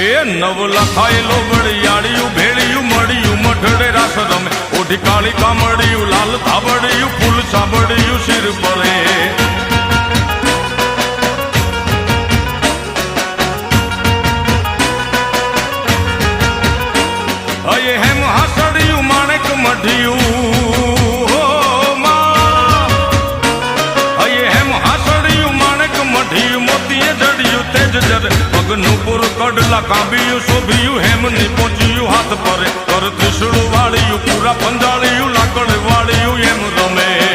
એ નવ લખાયેલો વળિયાળિયું ભેળિયું મળ્યું મઢડે રાસ રમે ઓઢી કાળી કામડિયું લાલ થાબડિયું ફૂલ સાબડિયું શિર પરે અયે હેમ હાસડિયું માણેક મઢિયું પગનું પૂર કડલા કાંબિયું શોભિયું હેમની પહોંચ્યું હાથ પરે કર ત્રિશુળ વાળિયું પૂરા પંજાળિયું લાકડ વાળિયું એમ રમે